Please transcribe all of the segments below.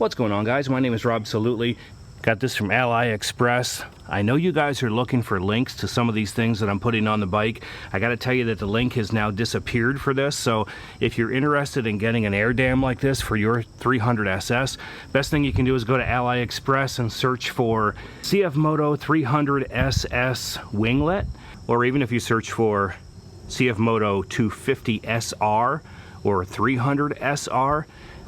What's going on, guys? My name is RobSolutely. Got this from AliExpress. I know you guys are looking for links to some of these things that I'm putting on the bike. I got to tell you that the link has now disappeared for this, so if you're interested in getting an air dam like this for your 300Ss, best thing you can do is go to AliExpress and search for Cfmoto 300Ss Winglet, or even if you search for Cfmoto 250SR or 300SR,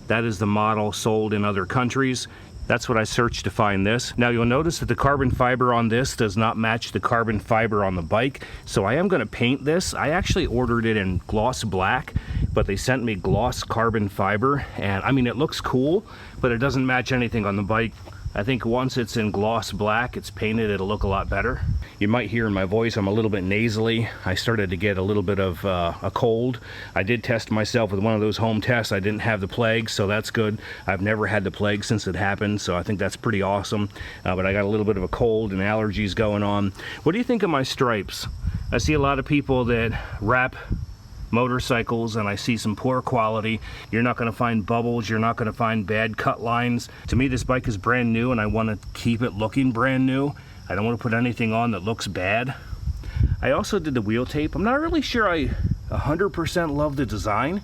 that is the model sold in other countries. That's what I searched to find this. Now you'll notice that the carbon fiber on this does not match the carbon fiber on the bike, so I am going to paint this. I actually ordered it in gloss black, but they sent me gloss carbon fiber, and I mean, it looks cool, but it doesn't match anything on the bike. I think once it's in gloss black, it's painted, it'll look a lot better. You might hear in my voice I'm a little bit nasally. I started to get a little bit of a cold. I did test myself with one of those home tests. I didn't have the plague, so that's good. I've never had the plague since it happened, so I think that's pretty awesome. But I got a little bit of a cold and allergies going on. What do you think of my stripes? I see a lot of people that wrap motorcycles and I see some poor quality. You're not going to find bubbles, you're not going to find bad cut lines. To me, this bike is brand new and I want to keep it looking brand new. I don't want to put anything on that looks bad. I also did the wheel tape. I'm not really sure I 100% love the design,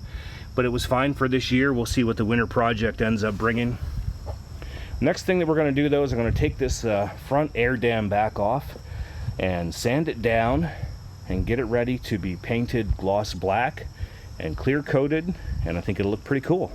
but it was fine for this year. We'll see what the winter project ends up bringing. Next thing that we're going to do though is I'm going to take this front air dam back off and sand it down and get it ready to be painted gloss black and clear coated, and I think it'll look pretty cool.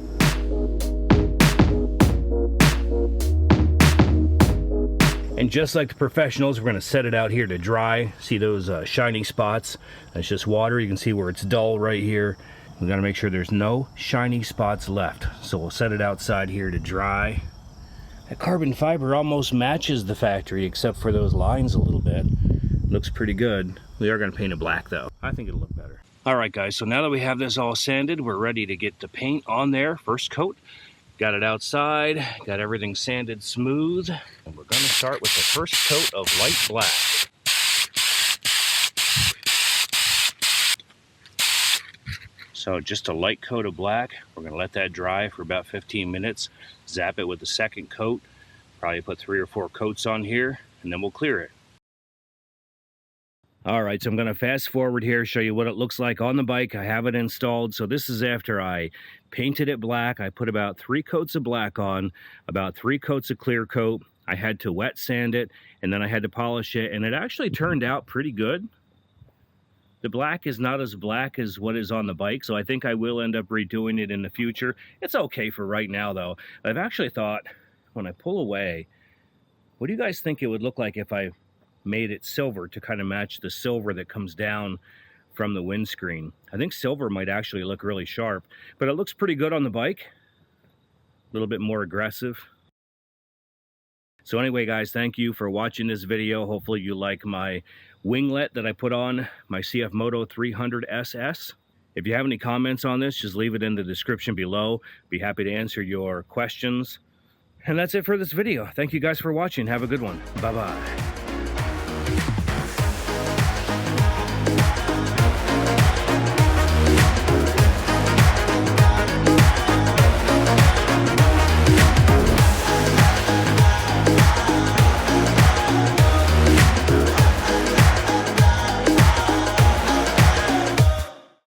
And just like the professionals, we're going to set it out here to dry. See those shiny spots? That's just water. You can see where it's dull right here. We got to make sure there's no shiny spots left, so we'll set it outside here to dry. That carbon fiber almost matches the factory except for those lines a little bit. Looks pretty good. We are going to paint it black though. I think it'll look better. Alright guys, so now that we have this all sanded, we're ready to get the paint on there. First coat. Got it outside, got everything sanded smooth, and we're going to start with the first coat of light black. So just a light coat of black. We're going to let that dry for about 15 minutes. Zap it with the second coat. Probably put 3 or 4 coats on here, and then we'll clear it. Alright, so I'm going to fast forward here, show you what it looks like on the bike. I have it installed. So this is after I painted it black. I put about 3 coats of black on, about 3 coats of clear coat. I had to wet sand it, and then I had to polish it, and it actually turned out pretty good. The black is not as black as what is on the bike, so I think I will end up redoing it in the future. It's okay for right now, though. I've actually thought, when I pull away, what do you guys think it would look like if I made it silver to kind of match the silver that comes down from the windscreen? I think silver might actually look really sharp, but it looks pretty good on the bike. A little bit more aggressive. So anyway, guys, thank you for watching this video. Hopefully you like my winglet that I put on my Cfmoto 300Ss. If you have any comments on this, just leave it in the description below. Be happy to answer your questions. And that's it for this video. Thank you guys for watching. Have a good one. Bye-bye.